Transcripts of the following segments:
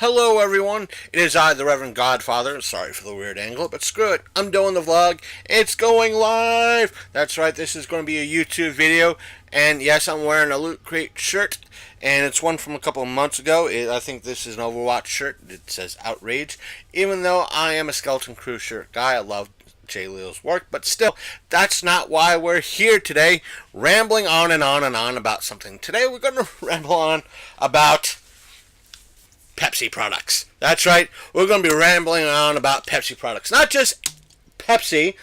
Hello everyone, it is I, the Reverend Godfather. Sorry for the weird angle, but screw it. I'm doing the vlog. It's going live! That's right, this is going to be a YouTube video. And yes, I'm wearing a Loot Crate shirt. And it's one from a couple of months ago. I think this is an Overwatch shirt. It says Outrage. Even though I am a Skeleton Crew shirt guy, I love Jay Leo's work. But still, that's not why we're here today, rambling on and on and on about something. Today we're going to ramble on about Pepsi products. That's right, we're going to be rambling on about Pepsi products. Not just Pepsi,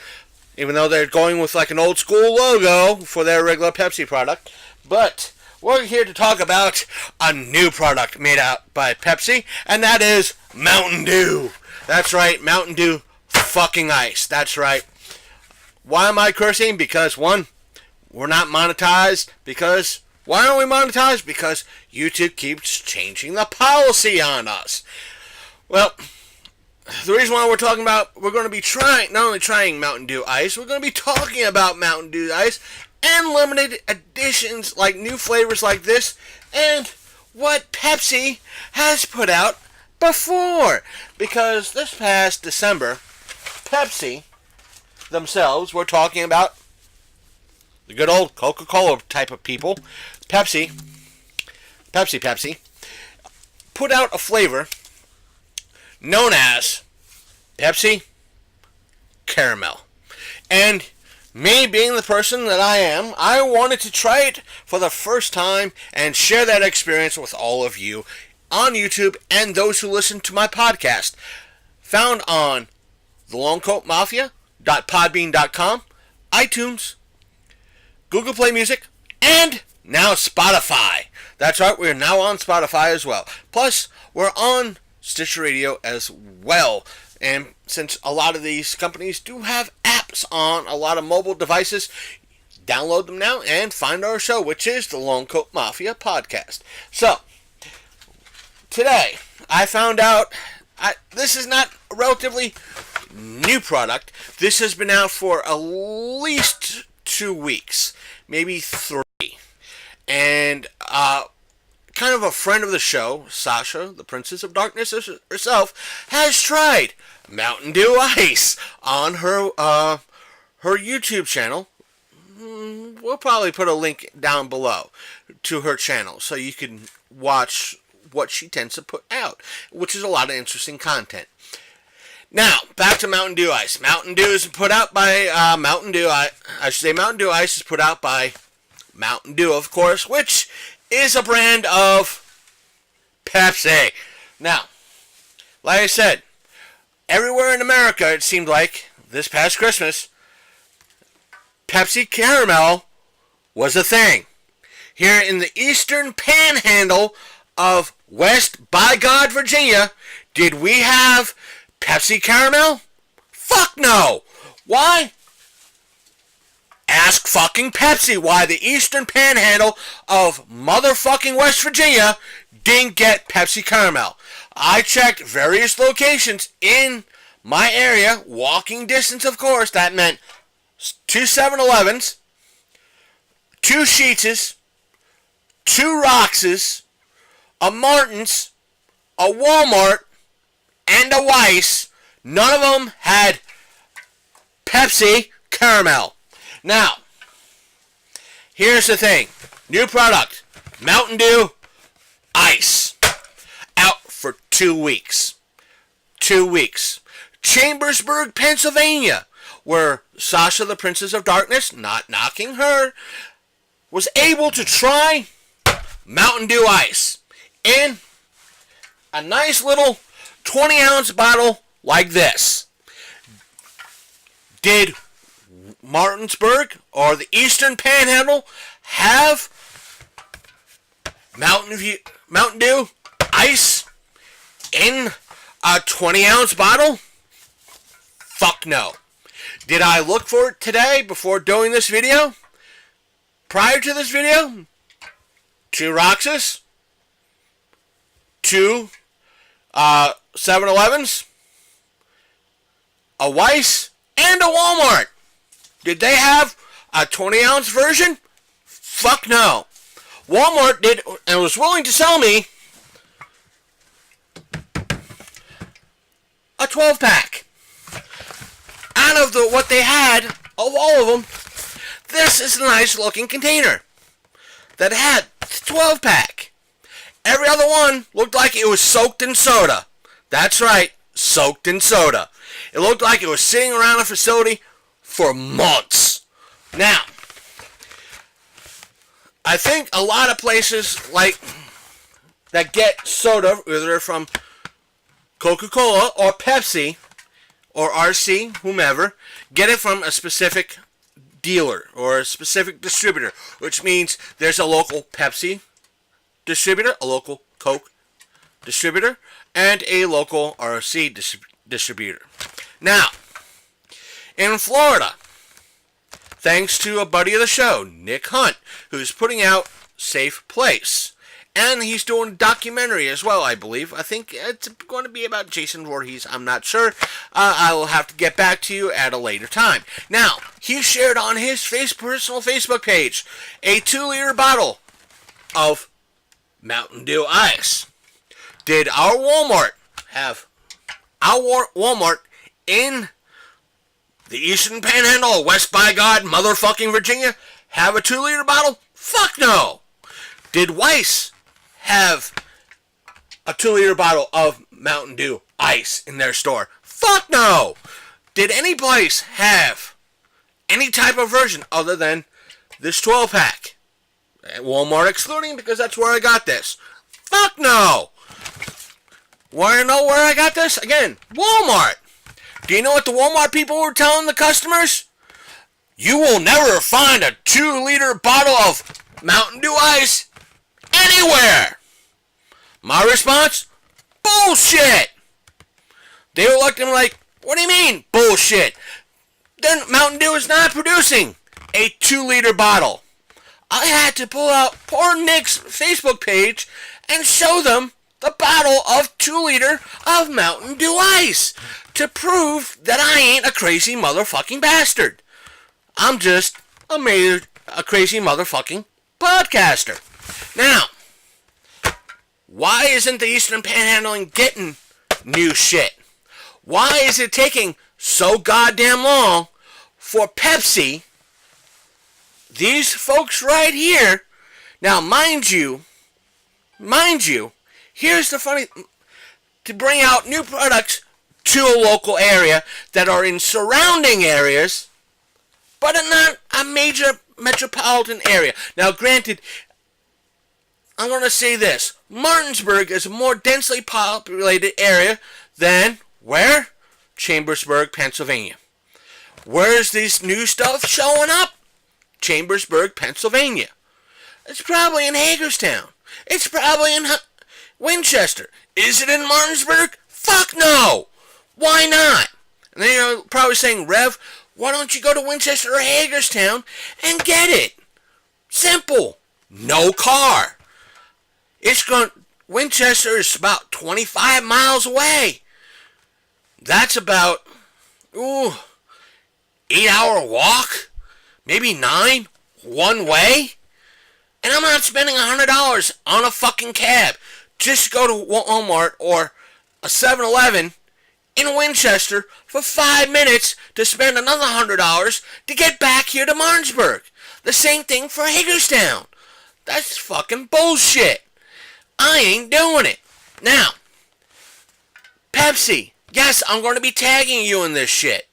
even though they're going with like an old school logo for their regular Pepsi product, but we're here to talk about a new product made out by Pepsi, and that is Mountain Dew. That's right, Mountain Dew fucking ice. That's right. Why am I cursing? Because one, we're not monetized. Because why aren't we monetized? Because YouTube keeps changing the policy on us. Well, the reason why we're talking about, we're going to be trying, not only trying Mountain Dew Ice, we're going to be talking about Mountain Dew Ice and limited editions, like new flavors like this, and what Pepsi has put out before. Because this past December, Pepsi themselves were talking about the good old Coca-Cola type of people. Pepsi, put out a flavor known as Pepsi Caramel. And me being the person that I am, I wanted to try it for the first time and share that experience with all of you on YouTube and those who listen to my podcast. Found on thelongcoatmafia.podbean.com, iTunes, Google Play Music, and now Spotify. That's right, we're now on Spotify as well. Plus, we're on Stitcher Radio as well. And since a lot of these companies do have apps on a lot of mobile devices, download them now and find our show, which is the Long Coat Mafia Podcast. So, today, I found out, this is not a relatively new product. This has been out for at least 2 weeks, maybe 3. And kind of a friend of the show, Sasha, the Princess of Darkness herself, has tried Mountain Dew Ice on her YouTube channel. We'll probably put a link down below to her channel so you can watch what she tends to put out, which is a lot of interesting content. Now, back to Mountain Dew Ice. Mountain Dew is put out by Mountain Dew Ice is put out by Mountain Dew, of course, which is a brand of Pepsi. Now, like I said, everywhere in America, it seemed like, this past Christmas, Pepsi Caramel was a thing. Here in the eastern panhandle of West by God, Virginia, did we have Pepsi Caramel? Fuck no! Why? Ask fucking Pepsi why the eastern panhandle of motherfucking West Virginia didn't get Pepsi Caramel. I checked various locations in my area, walking distance of course, that meant 2 7-Elevens, 2 Sheetses, 2 Roxas, a Martin's, a Walmart, and a Weiss. None of them had Pepsi Caramel. Now, here's the thing. New product, Mountain Dew Ice. Out for 2 weeks. 2 weeks. Chambersburg, Pennsylvania, where Sasha, the Princess of Darkness, not knocking her, was able to try Mountain Dew Ice in a nice little 20-ounce bottle like this. Did Martinsburg or the Eastern Panhandle have Mountain Dew Ice in a 20-ounce bottle? Fuck no. Did I look for it today before doing this video? Prior to this video, 2 Roxas, 2 7-Elevens, a Weiss, and a Walmart. Did they have a 20-ounce version? Fuck no. Walmart did and was willing to sell me a 12-pack. Out of what they had, of all of them, this is a nice looking container that had a 12-pack. Every other one looked like it was soaked in soda. That's right, soaked in soda. It looked like it was sitting around a facility for months. Now, I think a lot of places like that get soda, whether from Coca-Cola or Pepsi or RC, whomever, get it from a specific dealer or a specific distributor, which means there's a local Pepsi distributor, a local Coke distributor, and a local RC distributor. Now, in Florida, thanks to a buddy of the show, Nick Hunt, who's putting out Safe Place. And he's doing a documentary as well, I believe. I think it's going to be about Jason Voorhees. I'm not sure. I will have to get back to you at a later time. Now, he shared on his personal Facebook page a 2-liter bottle of Mountain Dew Ice. Did our Walmart in the Eastern Panhandle, West by God, motherfucking Virginia, have a 2-liter bottle? Fuck no! Did Weiss have a 2-liter bottle of Mountain Dew Ice in their store? Fuck no! Did any place have any type of version other than this 12-pack? Walmart excluding, because that's where I got this. Fuck no! Want to know where I got this? Again, Walmart. Do you know what the Walmart people were telling the customers? You will never find a 2-liter bottle of Mountain Dew Ice anywhere. My response? Bullshit. They were looking like, what do you mean, bullshit? Then Mountain Dew is not producing a 2-liter bottle. I had to pull out poor Nick's Facebook page and show them the bottle of 2-liter of Mountain Dew Ice to prove that I ain't a crazy motherfucking bastard. I'm just a crazy motherfucking podcaster. Now, why isn't the Eastern Panhandling getting new shit? Why is it taking so goddamn long for Pepsi, these folks right here? Now, mind you, here's the funny, to bring out new products to a local area that are in surrounding areas, but not a major metropolitan area. Now, granted, I'm going to say this. Martinsburg is a more densely populated area than, where? Chambersburg, Pennsylvania. Where's this new stuff showing up? Chambersburg, Pennsylvania. It's probably in Hagerstown. It's probably in Winchester. Is it in Martinsburg? Fuck no! Why not? And then you're probably saying, Rev, why don't you go to Winchester or Hagerstown and get it? Simple. No car. Winchester is about 25 miles away. That's about, 8-hour walk? Maybe 9? One way? And I'm not spending $100 on a fucking cab just to go to Walmart or a 7-Eleven in Winchester for 5 minutes to spend another $100 to get back here to Martinsburg. The same thing for Hagerstown. That's fucking bullshit. I ain't doing it. Now, Pepsi. Yes, I'm going to be tagging you in this shit.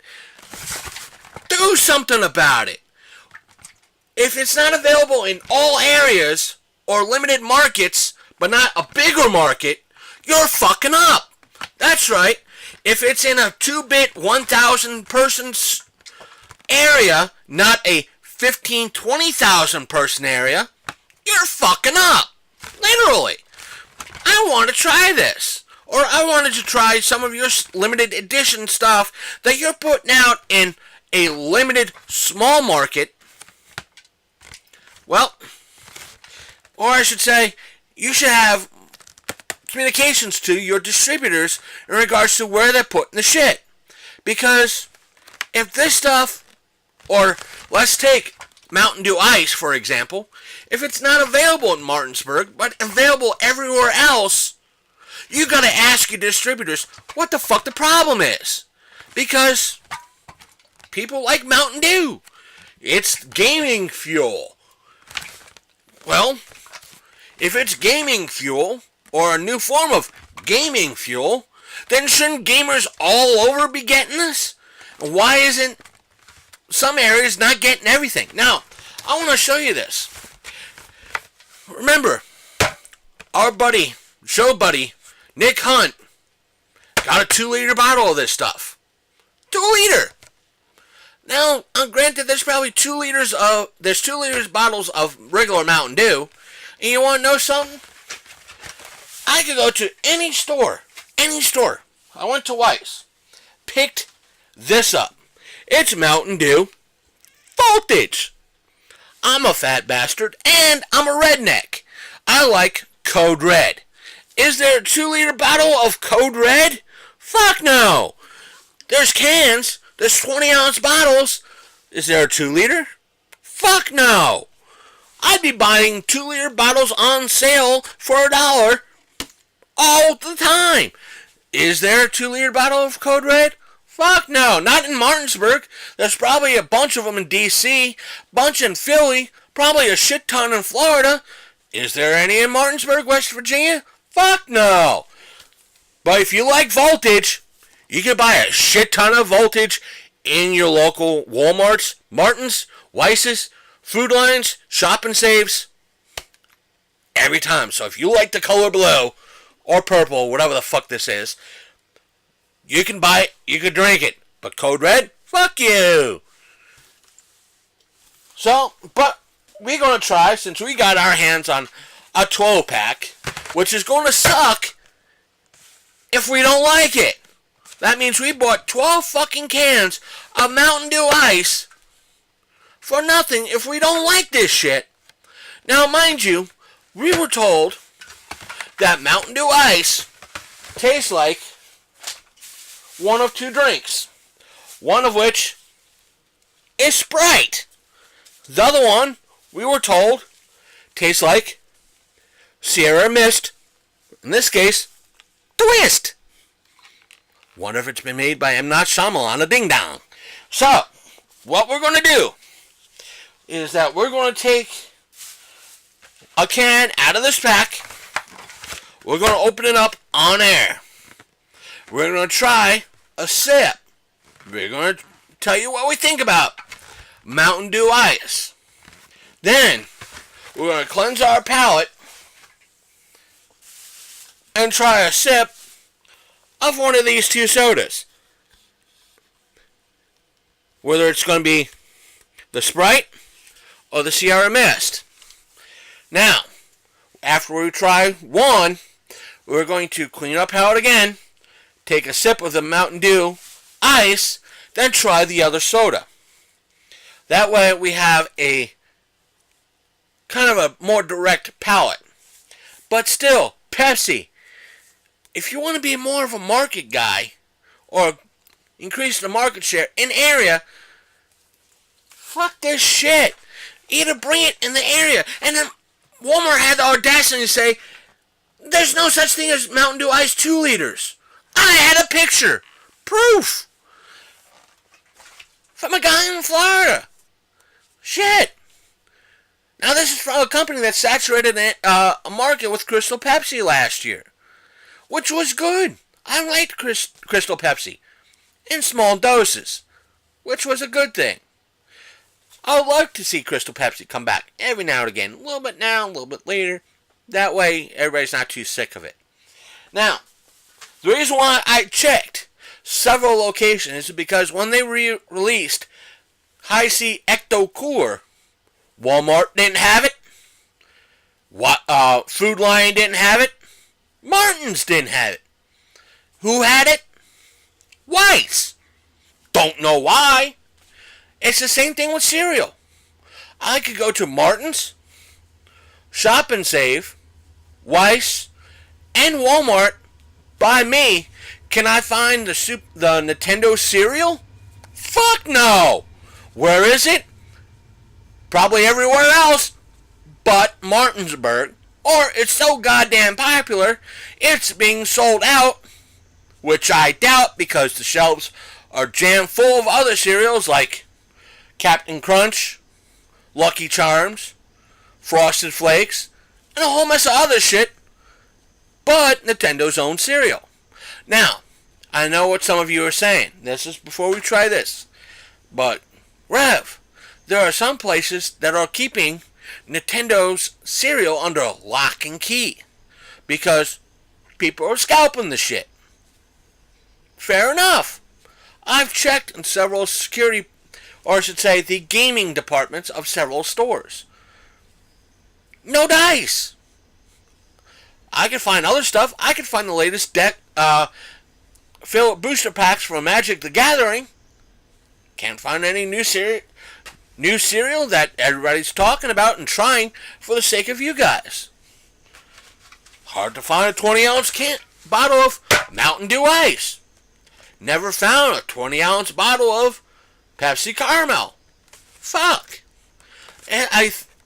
Do something about it. If it's not available in all areas or limited markets, but not a bigger market, you're fucking up. That's right. If it's in a 2-bit 1,000 person area, not a 15, 20,000 person area, you're fucking up. Literally. I want to try this. Or I wanted to try some of your limited edition stuff that you're putting out in a limited small market. Well, or I should say, you should have communications to your distributors in regards to where they're putting the shit. Because if this stuff, or let's take Mountain Dew Ice, for example, if it's not available in Martinsburg, but available everywhere else, You gotta ask your distributors what the fuck the problem is. Because people like Mountain Dew. It's gaming fuel. Well, if it's gaming fuel, or a new form of gaming fuel, then shouldn't gamers all over be getting this? Why isn't some areas not getting everything? Now, I want to show you this. Remember, our show buddy, Nick Hunt, got a 2-liter bottle of this stuff. 2 liter! Now, granted, there's probably 2 liters bottles of regular Mountain Dew, and you want to know something? I could go to any store. I went to Weiss, picked this up. It's Mountain Dew Voltage. I'm a fat bastard, and I'm a redneck. I like Code Red. Is there a 2-liter bottle of Code Red? Fuck no. There's cans. There's 20-ounce bottles. Is there a 2-liter? Fuck no. I'd be buying 2-liter bottles on sale for $1 all the time. Is there a 2-liter bottle of Code Red? Fuck no. Not in Martinsburg. There's probably a bunch of them in D.C., bunch in Philly, probably a shit ton in Florida. Is there any in Martinsburg, West Virginia? Fuck no. But if you like Voltage, you can buy a shit ton of Voltage in your local Walmarts, Martins, Weiss's, Food Lions, Shop and Saves, every time. So if you like the color blue or purple, whatever the fuck this is, you can buy it, you can drink it. But Code Red, fuck you. So, but we're going to try, since we got our hands on a 12-pack, which is going to suck if we don't like it. That means we bought 12 fucking cans of Mountain Dew Ice for nothing if we don't like this shit. Now, mind you, we were told that Mountain Dew Ice tastes like one of 2 drinks. One of which is Sprite. The other one, we were told, tastes like Sierra Mist. In this case, Twist. Wonder if it's been made by M. Night Shyamalan, a ding-dong. So, what we're going to do is that we're going to take a can out of this pack. We're going to open it up on air. We're going to try a sip. We're going to tell you what we think about Mountain Dew Ice. Then, we're going to cleanse our palate and try a sip of one of these 2 sodas. Whether it's going to be the Sprite or the Sierra Mist. Now, after we try one, we're going to clean up palate again, take a sip of the Mountain Dew Ice, then try the other soda. That way we have a kind of a more direct palate. But still, Pepsi, if you want to be more of a market guy, or increase the market share in area, fuck this shit. Either bring it in the area. And then Walmart had the audacity to say, there's no such thing as Mountain Dew Ice 2 liters. I had a picture. Proof. From a guy in Florida. Shit. Now this is from a company that saturated a market with Crystal Pepsi last year. Which was good. I liked Crystal Pepsi. In small doses. Which was a good thing. I would like to see Crystal Pepsi come back every now and again. A little bit now, a little bit later. That way, everybody's not too sick of it. Now, the reason why I checked several locations is because when they released High C Ecto Cooler, Walmart didn't have it. Food Lion didn't have it. Martin's didn't have it. Who had it? Weiss. Don't know why. It's the same thing with cereal. I could go to Martin's, Shop and Save, Weiss, and Walmart. By me, can I find the Nintendo cereal? Fuck no. Where is it? Probably everywhere else but Martinsburg, or it's so goddamn popular, it's being sold out, which I doubt because the shelves are jammed full of other cereals like Captain Crunch, Lucky Charms, Frosted Flakes, and a whole mess of other shit, but Nintendo's own cereal. Now, I know what some of you are saying. This is before we try this. But, Rev, there are some places that are keeping Nintendo's cereal under lock and key because people are scalping the shit. Fair enough. I've checked in several security, or I should say, the gaming departments of several stores. No dice. I could find other stuff. I could find the latest deck, fill booster packs from Magic the Gathering. Can't find any new cereal that everybody's talking about and trying for the sake of you guys. Hard to find a 20-ounce bottle of Mountain Dew Ice. Never found a 20-ounce bottle of Pepsi Caramel. Fuck. And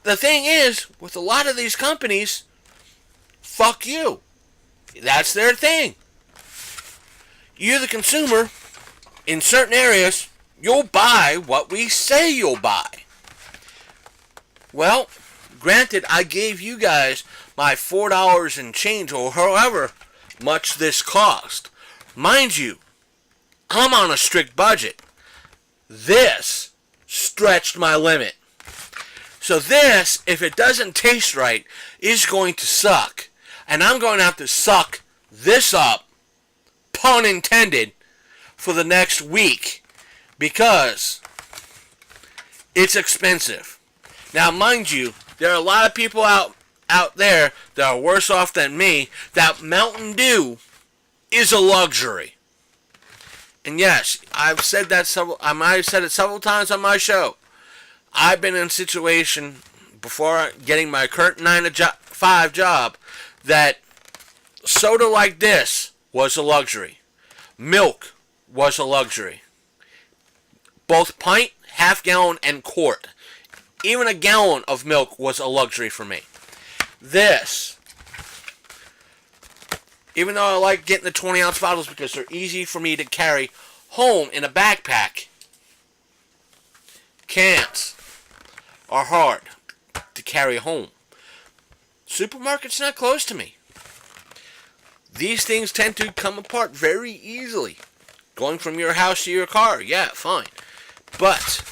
the thing is, with a lot of these companies, fuck you. That's their thing. You, the consumer, in certain areas, you'll buy what we say you'll buy. Well, granted, I gave you guys my $4 and change, or however much this cost. Mind you, I'm on a strict budget. This stretched my limit. So this, if it doesn't taste right, is going to suck. And I'm going to have to suck this up, pun intended, for the next week. Because it's expensive. Now, mind you, there are a lot of people out there that are worse off than me, that Mountain Dew is a luxury. And yes, I've said that I might have said it several times on my show. I've been in a situation before getting my current 9 to 5 job that soda like this was a luxury. Milk was a luxury. Both pint, half gallon, and quart. Even a gallon of milk was a luxury for me. This, even though I like getting the 20-ounce bottles because they're easy for me to carry home in a backpack, cans are hard to carry home. Supermarket's not close to me. These things tend to come apart very easily. Going from your house to your car, yeah, fine. But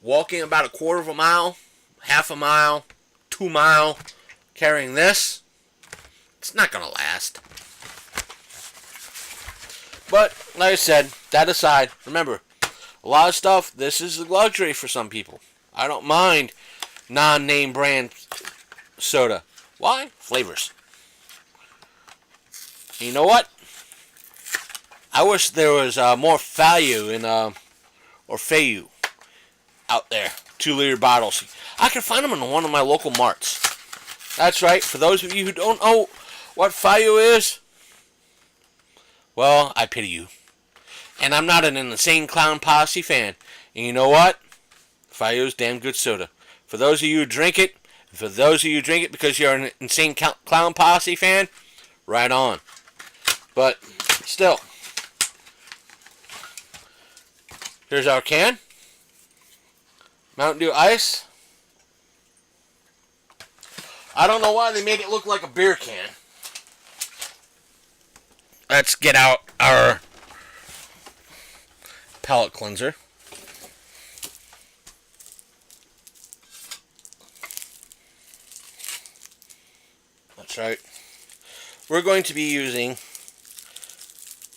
walking about a quarter of a mile, half a mile, 2 mile, carrying this, it's not going to last. But, like I said, that aside, remember, a lot of stuff, this is a luxury for some people. I don't mind non-name brand soda. Why? Flavors. And you know what? I wish there was more value in, or Fayu out there. 2-liter bottles. I can find them in one of my local marts. That's right. For those of you who don't know what Fayu is, well, I pity you. And I'm not an Insane Clown Posse fan. And you know what? Fayu's damn good soda. For those of you who drink it, because you're an Insane Clown Posse fan, right on. But still, here's our can. Mountain Dew Ice. I don't know why they made it look like a beer can. Let's get out our palate cleanser. That's right. We're going to be using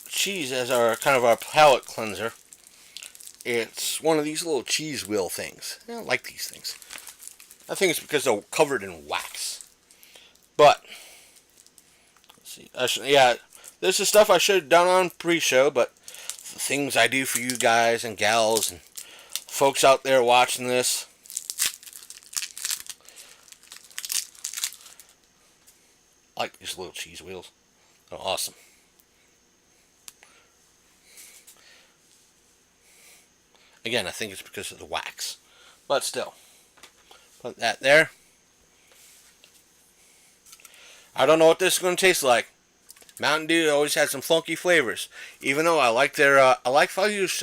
cheese as our kind of our palate cleanser. It's one of these little cheese wheel things. I don't like these things. I think it's because they're covered in wax. But let's see. Yeah, this is stuff I should have done on pre-show, but the things I do for you guys and gals and folks out there watching this. I like these little cheese wheels. They're awesome. Again, I think it's because of the wax. But still. Put that there. I don't know what this is going to taste like. Mountain Dew always has some funky flavors. Even though I like their, I like Fayu's,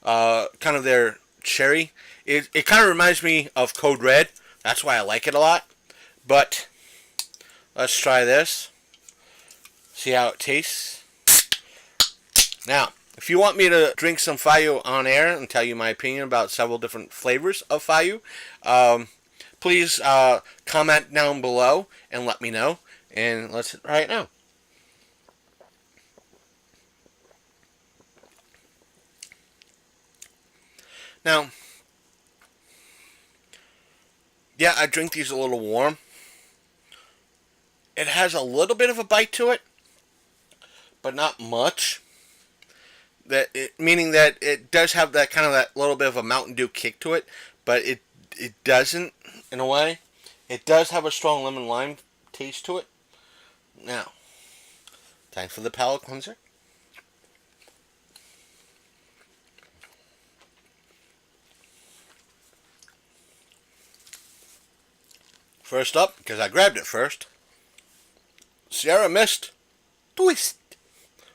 kind of their cherry. It kind of reminds me of Code Red. That's why I like it a lot. But let's try this. See how it tastes. Now, if you want me to drink some Fayu on air and tell you my opinion about several different flavors of Fayu, please comment down below and let me know. And let's try it now. Now, yeah, I drink these a little warm. It has a little bit of a bite to it, but not much. Meaning that it does have that kind of that little bit of a Mountain Dew kick to it, but it doesn't in a way. It does have a strong lemon lime taste to it. Now, time for the palate cleanser. First up, because I grabbed it first, Sierra Mist Twist,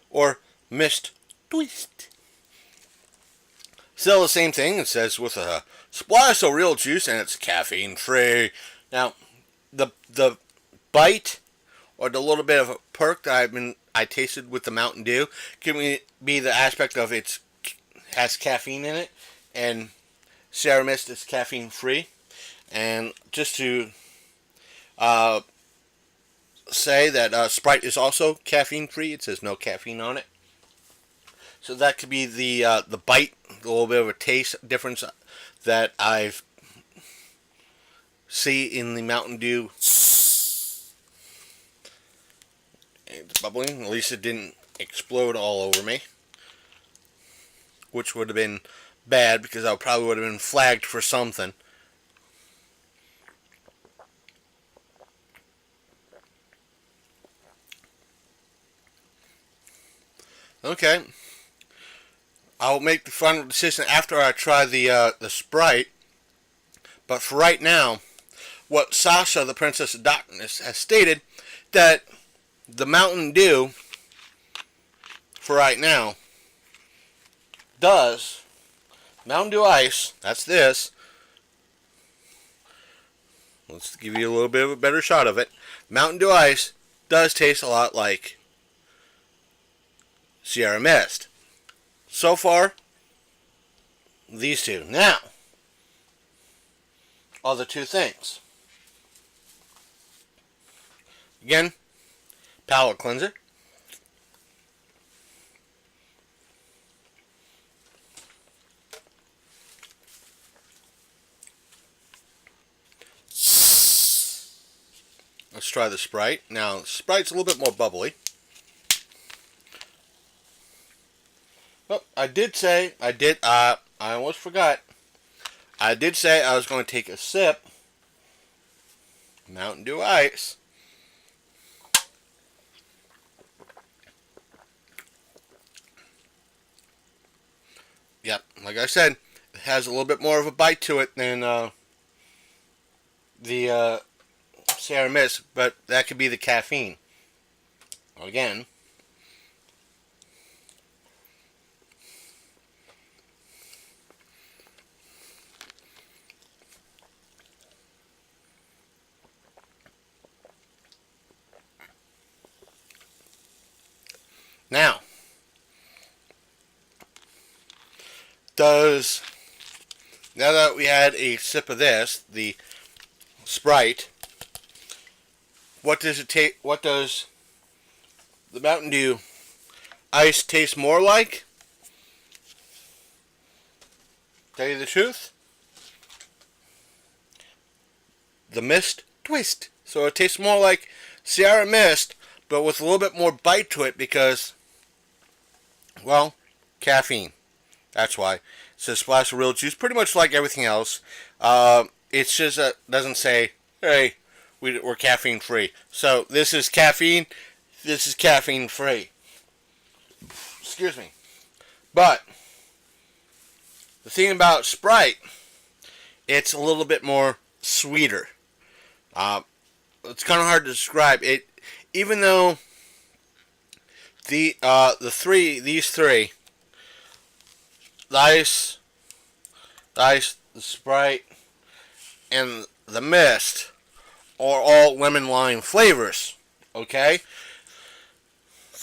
or Mist Twist. Still the same thing. It says with a splash of real juice and it's caffeine free. Now, the bite or the little bit of a perk that I tasted with the Mountain Dew can be the aspect of it has caffeine in it, and Sierra Mist is caffeine free. And just to say that Sprite is also caffeine free. It says no caffeine on it. So that could be the bite, a little bit of a taste difference that I've see in the Mountain Dew. It's bubbling. At least it didn't explode all over me, which would have been bad because I probably would have been flagged for something. Okay. I'll make the final decision after I try the Sprite. But for right now, what Sasha, the Princess of Darkness, has stated, that the Mountain Dew, for right now, does, Mountain Dew Ice, that's this. Let's give you a little bit of a better shot of it. Mountain Dew Ice does taste a lot like Sierra Mist. So far, these two. Now, other two things. Again, palate cleanser. Let's try the Sprite. Now, Sprite's a little bit more bubbly. Oh, I almost forgot. I did say I was going to take a sip. Mountain Dew Ice. Yep, like I said, it has a little bit more of a bite to it than the Sierra Mist, but that could be the caffeine. Again. Now, now that we had a sip of this, the Sprite, what does the Mountain Dew Ice taste more like? Tell you the truth, the Mist Twist. So it tastes more like Sierra Mist, but with a little bit more bite to it because, well, caffeine. That's why. It says splash of real juice, pretty much like everything else. It's just doesn't say, hey, we're caffeine free. So this is caffeine. This is caffeine free. Excuse me. But the thing about Sprite, it's a little bit more sweeter. it's kind of hard to describe it. Even though these three, the ice, the Sprite, and the Mist, are all lemon lime flavors. Okay,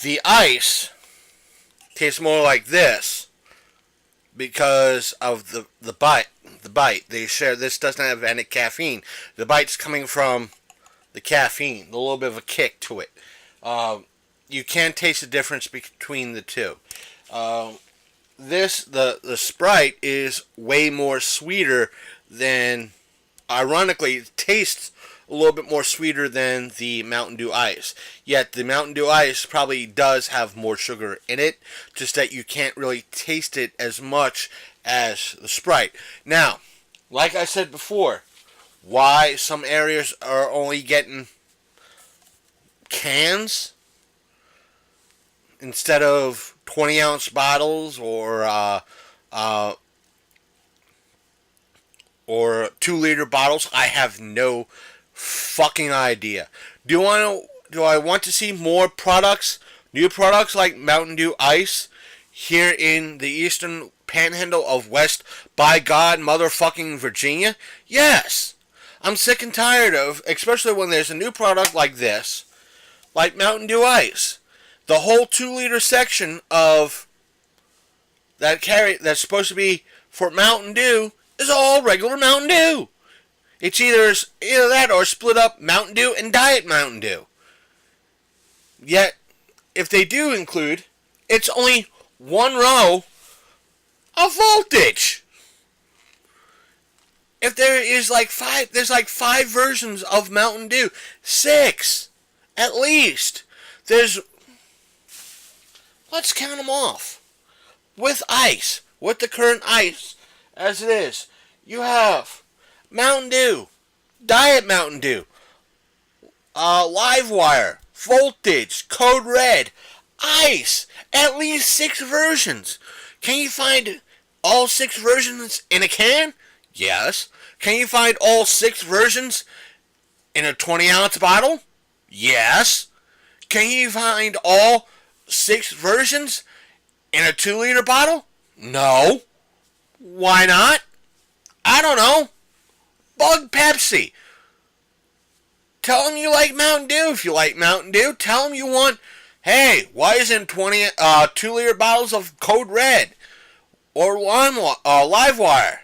the ice tastes more like this because of the bite. The bite they share. This doesn't have any caffeine. The bite's coming from the caffeine, a little bit of a kick to it. You can taste the difference between the two. The Sprite is way more sweeter than, ironically, it tastes a little bit more sweeter than the Mountain Dew Ice. Yet the Mountain Dew Ice probably does have more sugar in it, just that you can't really taste it as much as the Sprite. Now, like I said before, why some areas are only getting cans instead of 20-ounce bottles or 2-liter bottles, I have no fucking idea. Do I want to see more products, new products like Mountain Dew Ice here in the eastern panhandle of West by God motherfucking Virginia? Yes. I'm sick and tired of, especially when there's a new product like this, like Mountain Dew Ice. The whole 2-liter section of that's supposed to be for Mountain Dew is all regular Mountain Dew. It's either that or split up Mountain Dew and Diet Mountain Dew. Yet, if they do include, it's only one row of voltage. If there's like five versions of Mountain Dew. 6, at least. Let's count them off. With ice, with the current ice as it is, you have Mountain Dew, Diet Mountain Dew, Livewire, Voltage, Code Red, Ice. At least 6 versions. Can you find all 6 versions in a can? Yes. Can you find all 6 versions in a 20-ounce bottle? Yes. Can you find all 6 versions in a 2-liter bottle? No. Why not? I don't know. Bug Pepsi. Tell them you like Mountain Dew if you like Mountain Dew. Tell them you want, hey, why isn't 2-liter bottles of Code Red or Livewire?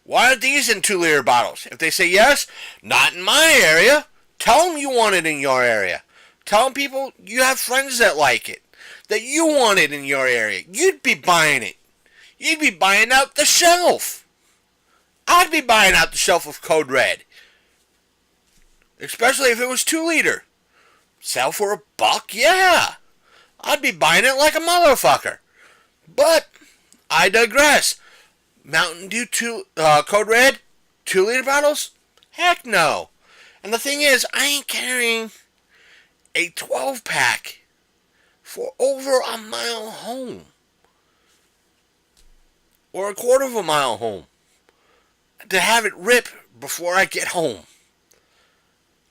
Why aren't these in 2-liter bottles? If they say yes, not in my area. Tell them you want it in your area. Tell them people you have friends that like it, that you want it in your area. You'd be buying it. You'd be buying out the shelf. I'd be buying out the shelf of Code Red. Especially if it was 2-liter. Sell for $1? Yeah. I'd be buying it like a motherfucker. But I digress. Mountain Dew Code Red 2-liter bottles? Heck no. And the thing is, I ain't carrying a 12-pack for over a mile home. Or a quarter of a mile home. To have it rip before I get home.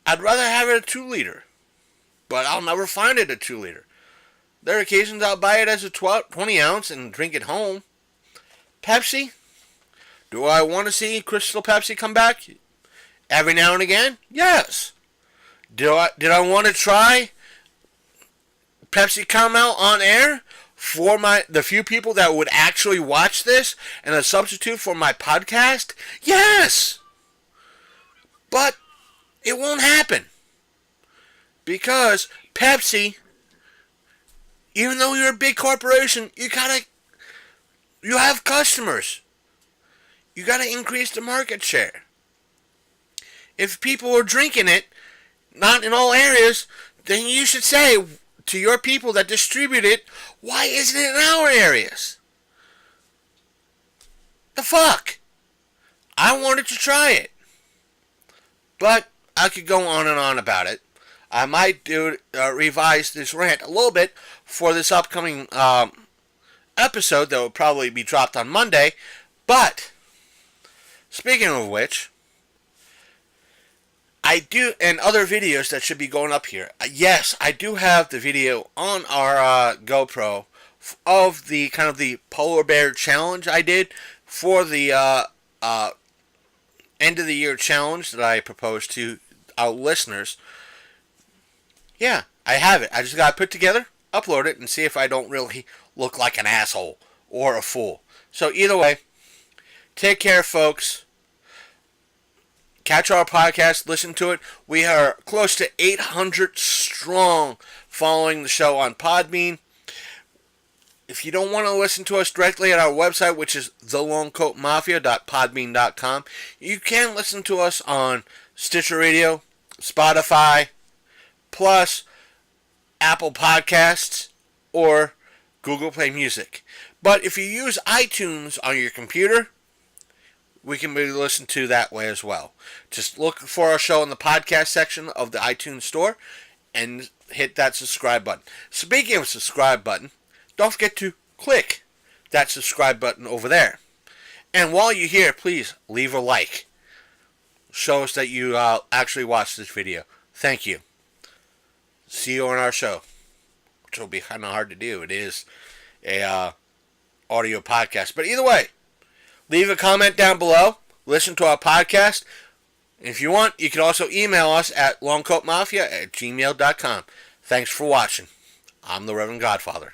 I'd rather have it a 2-liter. But I'll never find it a 2-liter. There are occasions I'll buy it as a 20-ounce and drink it home. Pepsi? Do I want to see Crystal Pepsi come back every now and again? Yes. Did I want to try Pepsi come out on air for the few people that would actually watch this and a substitute for my podcast? Yes. But it won't happen. Because Pepsi, even though you're a big corporation, you have customers. You gotta increase the market share. If people are drinking it, not in all areas, then you should say to your people that distribute it, why isn't it in our areas? The fuck? I wanted to try it. But I could go on and on about it. I might revise this rant a little bit for this upcoming episode that will probably be dropped on Monday. But, speaking of which, I do, and other videos that should be going up here. Yes, I do have the video on our GoPro of the kind of the polar bear challenge I did for the end of the year challenge that I proposed to our listeners. Yeah, I have it. I just got to put it together, upload it, and see if I don't really look like an asshole or a fool. So either way, take care, folks. Catch our podcast, listen to it. We are close to 800 strong following the show on Podbean. If you don't want to listen to us directly at our website, which is thelongcoatmafia.podbean.com, you can listen to us on Stitcher Radio, Spotify, plus Apple Podcasts, or Google Play Music. But if you use iTunes on your computer, we can be listened to that way as well. Just look for our show in the podcast section of the iTunes store and hit that subscribe button. Speaking of subscribe button, don't forget to click that subscribe button over there. And while you're here, please leave a like. Show us that you actually watched this video. Thank you. See you on our show, which will be kind of hard to do. It is a audio podcast. But either way, leave a comment down below. Listen to our podcast. If you want, you can also email us at longcoatmafia@gmail.com. Thanks for watching. I'm the Reverend Godfather.